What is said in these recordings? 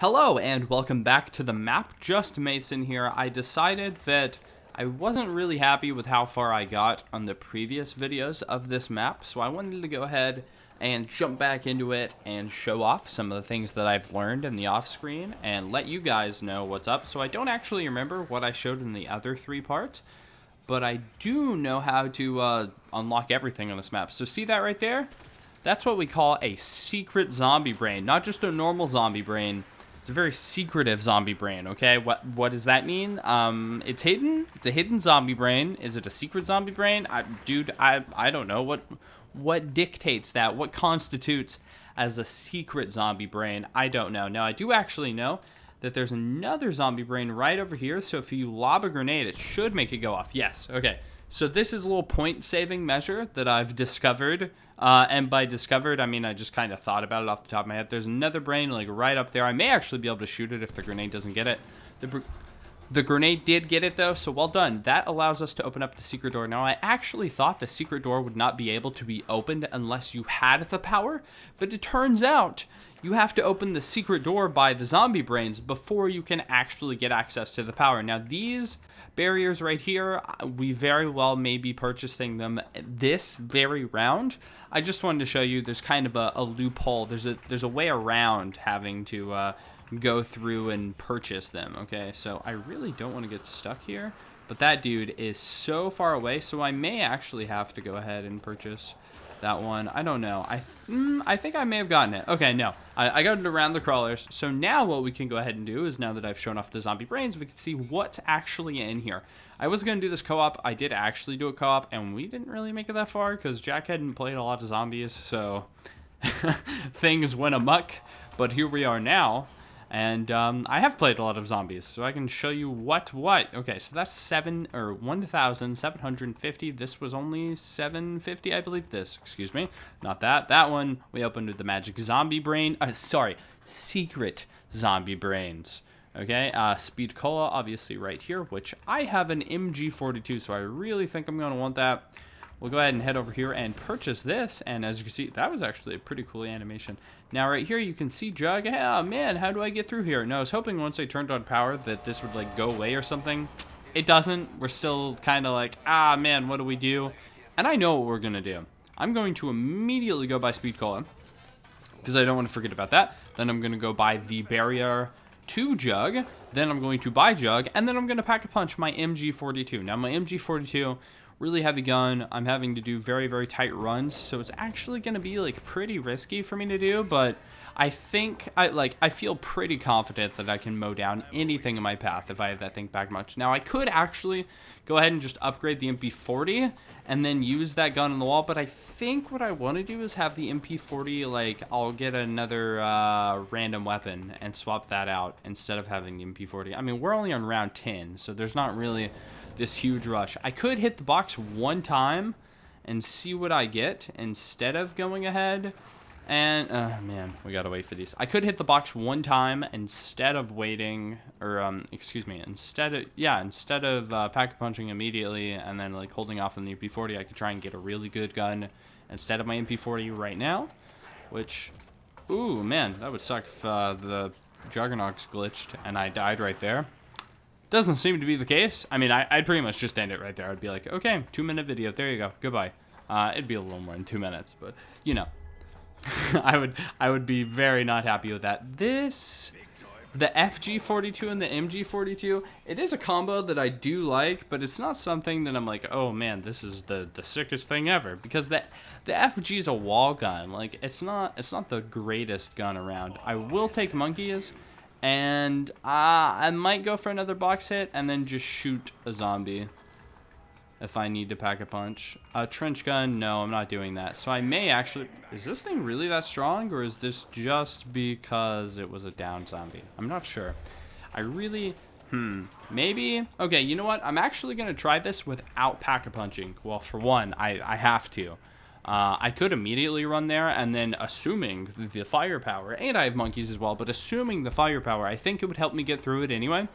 Hello and welcome back to the map. Just Mason here. I decided that I wasn't really happy with how far I got on the previous videos of this map, so I wanted to go ahead and jump back into it and show off some of the things that I've learned in the off screen and let you guys know what's up. So I don't actually remember what I showed in the other three parts, but I do know how to unlock everything on this map. So see that right there? That's what we call a secret zombie brain, not just a normal zombie brain. It's a very secretive zombie brain, okay? What does that mean? It's hidden. It's a hidden zombie brain. Is it a secret zombie brain? Dude, I don't know. What dictates that? What constitutes as a secret zombie brain? I don't know. Now, I do actually know that there's another zombie brain right over here, so if you lob a grenade, it should make it go off. Yes, okay. So this is a little point-saving measure that I've discovered, and by discovered, I mean I just kind of thought about it off the top of my head. There's another brain, like, right up there. I may actually be able to shoot it if the grenade doesn't get it. The grenade did get it, though, so well done. That allows us to open up the secret door. Now, I actually thought the secret door would not be able to be opened unless you had the power, but it turns out you have to open the secret door by the zombie brains before you can actually get access to the power. Now, these barriers right here, we very well may be purchasing them this very round. I just wanted to show you there's kind of a loophole. There's a way around having to go through and purchase them, okay? So I really don't want to get stuck here, but that dude is so far away, so I may actually have to go ahead and purchase that one. I don't know. I think I may have gotten it. Okay, no. I got it around the crawlers. So now what we can go ahead and do is, now that I've shown off the zombie brains, we can see what's actually in here. I was going to do this co-op. I did actually do a co-op, and we didn't really make it that far because Jack hadn't played a lot of zombies, so things went amok. But here we are now. And I have played a lot of zombies, so I can show you what. Okay, so that's 1,750. This was only 750, I believe. Excuse me, not that. That one we opened with the magic zombie brain. Secret zombie brains. Okay, speed cola, obviously right here, which I have an MG42, so I really think I'm gonna want that. We'll go ahead and head over here and purchase this, and as you can see, that was actually a pretty cool animation. Now right here you can see Jug. Oh man, how do I get through here? No, I was hoping once I turned on power that this would like go away or something. It doesn't. We're still kind of like, ah man, what do we do? And I know what we're gonna do. I'm going to immediately go buy speed cola because I don't want to forget about that. Then I'm gonna go buy the barrier to Jug. Then I'm going to buy Jug, and then I'm gonna pack a punch my MG42. Now my MG42, really heavy gun. I'm having to do very, very tight runs, so it's actually going to be like pretty risky for me to do, but I think I feel pretty confident that I can mow down anything in my path if I have that thing back much. Now I could actually go ahead and just upgrade the MP40 and then use that gun on the wall, but I think what I want to do is have the MP40, like, I'll get another random weapon and swap that out instead of having the MP40. I mean, we're only on round 10, so there's not really this huge rush. I could hit the box one time and see what I get instead of going ahead and man, we gotta wait for these. I could hit the box one time instead of waiting, or instead of pack-a-punching immediately and then like holding off on the MP40. I could try and get a really good gun instead of my MP40 right now, which, ooh man, that would suck if the Juggernaut's glitched and I died right there. Doesn't seem to be the case. I mean, I'd pretty much just end it right there. I'd be like, okay, 2-minute video. There you go. Goodbye. It'd be a little more than 2 minutes, but you know, I would be very not happy with that. The FG42 and the MG42, it is a combo that I do like, but it's not something that I'm like, oh man, this is the sickest thing ever, because the FG is a wall gun. Like, it's not the greatest gun around. I will take monkeys. And I might go for another box hit and then just shoot a zombie if I need to pack a punch. A trench gun, no, I'm not doing that. So I may actually... Is this thing really that strong, or is this just because it was a down zombie? I'm not sure. I really... Maybe... Okay, you know what? I'm actually going to try this without pack-a-punching. Well, for one, I have to. I could immediately run there, and then assuming the firepower, and I have monkeys as well, but assuming the firepower, I think it would help me get through it anyway.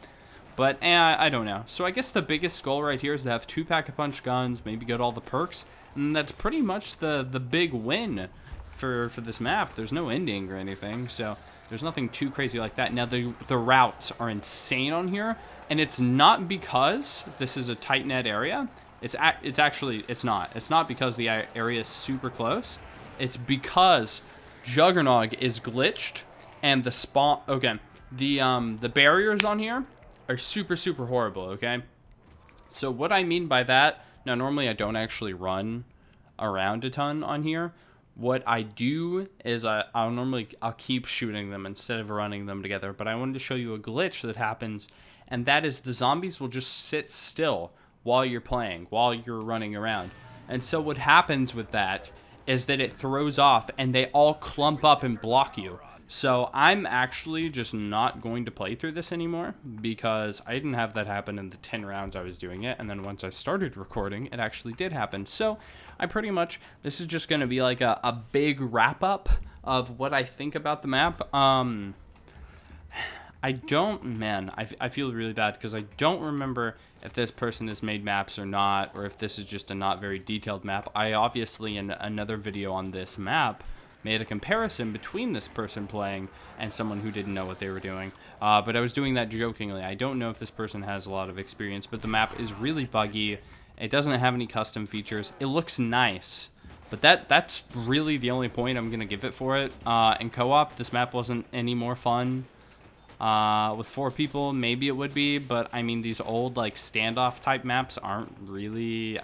But I don't know. So I guess the biggest goal right here is to have 2 pack-a-punch guns, maybe get all the perks, and that's pretty much the big win for this map. There's no ending or anything, so There's nothing too crazy like that. Now, the routes are insane on here, and it's not because this is a tight net area. It's not. It's not because the area is super close. It's because Juggernog is glitched, and the spawn. Okay, the barriers on here are super horrible. Okay, so what I mean by that. Now, normally I don't actually run around a ton on here. What I do is I'll keep shooting them instead of running them together. But I wanted to show you a glitch that happens, and that is the zombies will just sit still while you're playing, while you're running around. And so what happens with that is that it throws off, and they all clump up and block you. So I'm actually just not going to play through this anymore because I didn't have that happen in the 10 rounds I was doing it. And then once I started recording, it actually did happen. So I pretty much, this is just going to be like a big wrap up of what I think about the map. I feel really bad because I don't remember if this person has made maps or not, or if this is just a not very detailed map. I obviously, in another video on this map, made a comparison between this person playing and someone who didn't know what they were doing. But I was doing that jokingly. I don't know if this person has a lot of experience, but the map is really buggy. It doesn't have any custom features. It looks nice, but that's really the only point I'm going to give it for it. In co-op, this map wasn't any more fun. With 4 people, maybe it would be, but I mean, these old, like, standoff type maps aren't really...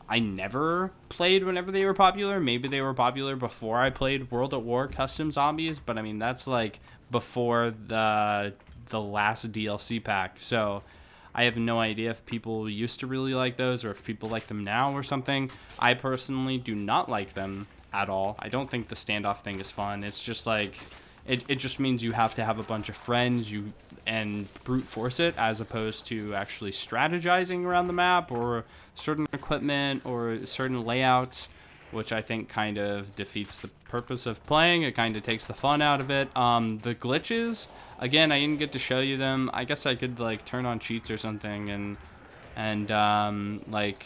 I never played whenever they were popular. Maybe they were popular before I played World at War Custom Zombies, but I mean, that's like before the last DLC pack. So I have no idea if people used to really like those or if people like them now or something. I personally do not like them at all. I don't think the standoff thing is fun. It's just like, it just means you have to have a bunch of friends and brute force it, as opposed to actually strategizing around the map or certain equipment or certain layouts, which I think kind of defeats the purpose of playing. It kind of takes the fun out of it. The glitches, again, I didn't get to show you them. I guess I could like turn on cheats or something and like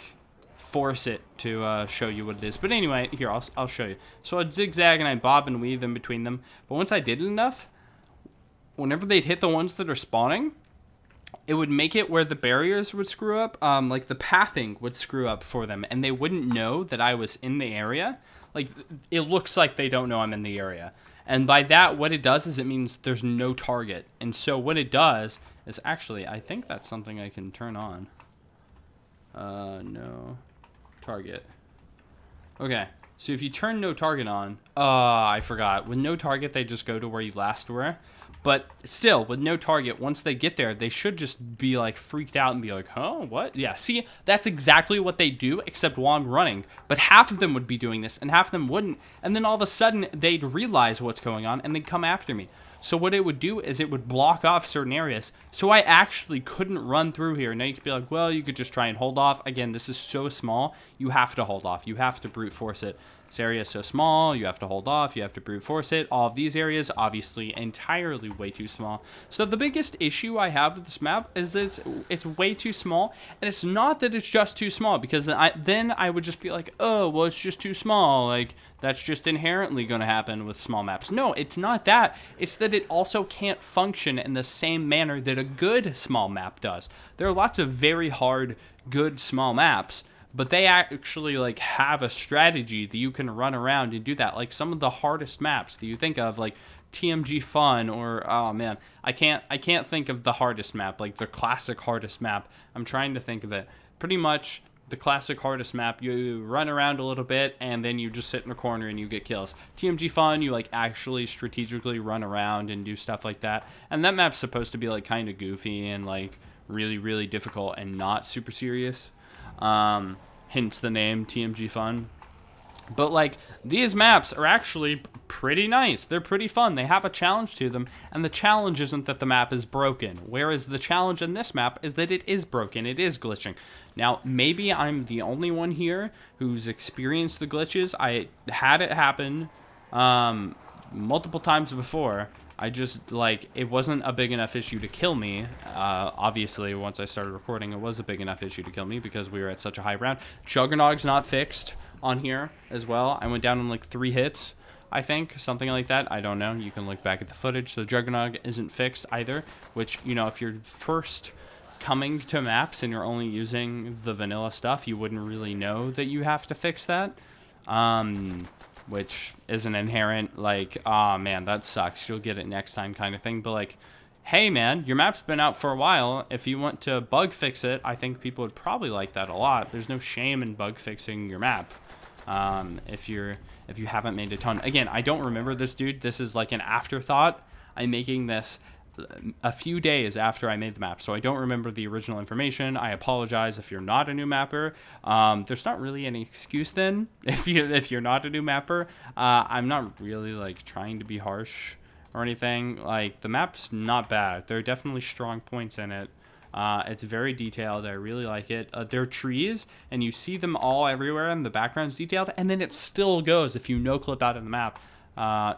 force it to show you what it is. But anyway, here, I'll show you. So I'd zigzag and I'd bob and weave in between them. But once I did it enough, whenever they'd hit the ones that are spawning, it would make it where the barriers would screw up. Like the pathing would screw up for them, and they wouldn't know that I was in the area. Like, it looks like they don't know I'm in the area. And by that, what it does is it means there's no target. And so what it does is actually, I think that's something I can turn on. No target. Okay. So if you turn no target on, I forgot. With no target, they just go to where you last were. But still, with no target, once they get there, they should just be like freaked out and be like, huh, what? Yeah, see, that's exactly what they do, except while I'm running. But half of them would be doing this, and half of them wouldn't. And then all of a sudden, they'd realize what's going on, and they'd come after me. So what it would do is it would block off certain areas. So I actually couldn't run through here. Now you could be like, well, you could just try and hold off. Again, this is so small, you have to hold off. You have to brute force it. This area is so small, you have to hold off, you have to brute force it. All of these areas, obviously, entirely way too small. So the biggest issue I have with this map is that it's way too small, and it's not that it's just too small, because then I would just be like, oh, well, it's just too small, like, that's just inherently going to happen with small maps. No, it's not that. It's that it also can't function in the same manner that a good small map does. There are lots of very hard, good small maps, but they actually like have a strategy that you can run around and do that. Like some of the hardest maps that you think of, like TMG Fun, or oh man, I can't think of the hardest map, like the classic hardest map. I'm trying to think of it. Pretty much the classic hardest map, you run around a little bit and then you just sit in a corner and you get kills. TMG Fun, you like actually strategically run around and do stuff like that. And that map's supposed to be like kind of goofy and like really, really difficult and not super serious. Hence the name TMG Fun. But like, these maps are actually pretty nice. They're pretty fun. They have a challenge to them, and the challenge isn't that the map is broken, whereas the challenge in this map is that it is broken. It is glitching. Now, maybe I'm the only one here who's experienced the glitches. I had it happen multiple times before. I just, like, it wasn't a big enough issue to kill me. Obviously, once I started recording, it was a big enough issue to kill me because we were at such a high round. Juggernog's not fixed on here as well. I went down in, like, 3 hits. I think, something like that. I don't know. You can look back at the footage. So Juggernog isn't fixed either, which, you know, if you're first coming to maps and you're only using the vanilla stuff, you wouldn't really know that you have to fix that, which is an inherent, like, oh man, that sucks, you'll get it next time kind of thing. But like, hey man, your map's been out for a while. If you want to bug fix it, I think people would probably like that a lot. There's no shame in bug fixing your map. If you haven't made a ton. Again, I don't remember this, dude. This is like an afterthought. I'm making this a few days after I made the map, so I don't remember the original information. I apologize if you're not a new mapper. There's not really any excuse then if you're not a new mapper. I'm not really like trying to be harsh or anything. Like, the map's not bad. There are definitely strong points in it. It's very detailed. I really like it. There are trees, and you see them all everywhere, and the background's detailed, and then it still goes if you no-clip out of the map.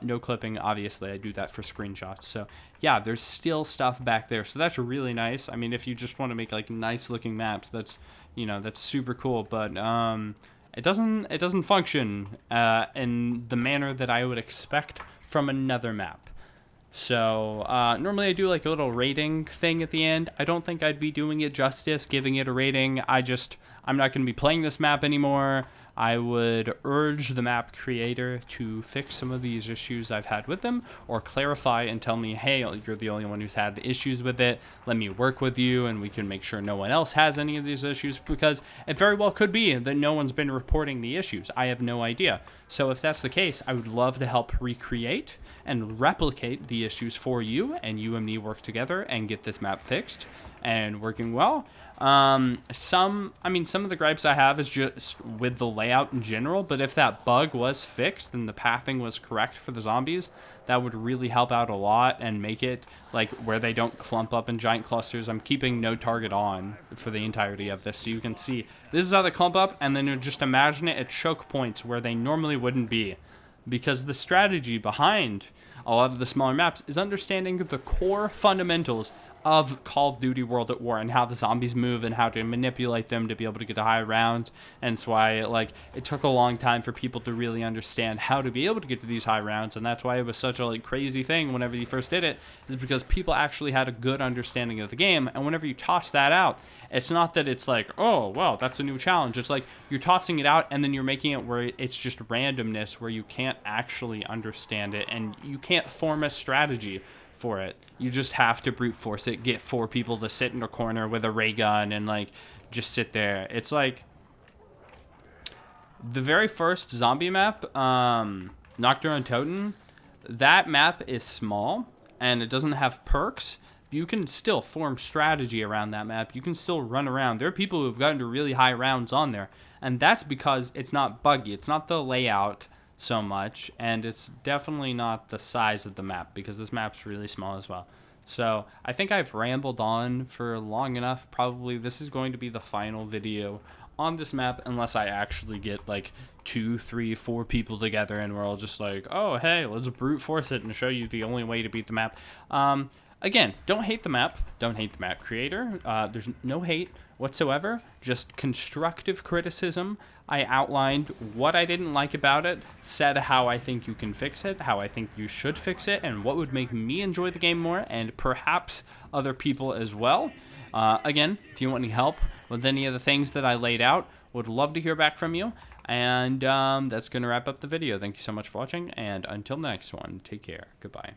No clipping, obviously. I do that for screenshots. So, yeah, there's still stuff back there. So that's really nice. I mean, if you just want to make, like, nice-looking maps, that's, you know, that's super cool. But it doesn't function in the manner that I would expect from another map. So, normally I do like a little rating thing at the end. I don't think I'd be doing it justice, giving it a rating. I'm not going to be playing this map anymore. I would urge the map creator to fix some of these issues I've had with them, or clarify and tell me, hey, you're the only one who's had the issues with it. Let me work with you, and we can make sure no one else has any of these issues, because it very well could be that no one's been reporting the issues. I have no idea. So if that's the case, I would love to help recreate and replicate the issues for you, and you and me work together and get this map fixed and working well. Some of the gripes I have is just with the layout in general, but if that bug was fixed and the pathing was correct for the zombies, that would really help out a lot and make it like where they don't clump up in giant clusters. I'm keeping no target on for the entirety of this, so you can see this is how they clump up, and then you just imagine it at choke points where they normally wouldn't be, because the strategy behind a lot of the smaller maps is understanding the core fundamentals of Call of Duty World at War and how the zombies move and how to manipulate them to be able to get to high rounds. And that's why it took a long time for people to really understand how to be able to get to these high rounds, and that's why it was such a crazy thing whenever you first did it, is because people actually had a good understanding of the game. And whenever you toss that out, it's not that it's like, oh well, that's a new challenge. It's like you're tossing it out and then you're making it where it's just randomness, where you can't actually understand it and you can't form a strategy for it. You just have to brute force it, get 4 people to sit in a corner with a ray gun and just sit there. It's like the very first zombie map, Nocturne Totem. That map is small and it doesn't have perks. You can still form strategy around that map. You can still run around. There are people who've gotten to really high rounds on there, and that's because it's not buggy. It's not the layout so much, and it's definitely not the size of the map, because this map's really small as well. So I think I've rambled on for long enough. Probably this is going to be the final video on this map, unless I actually get 2, 3, 4 people together and we're all just like, oh hey, let's brute force it and show you the only way to beat the map. Again, don't hate the map. Don't hate the map creator. There's no hate whatsoever, just constructive criticism. I outlined what I didn't like about it, said how I think you can fix it, how I think you should fix it, and what would make me enjoy the game more, and perhaps other people as well. Again, if you want any help with any of the things that I laid out, would love to hear back from you. And that's going to wrap up the video. Thank you so much for watching, and until the next one, take care. Goodbye.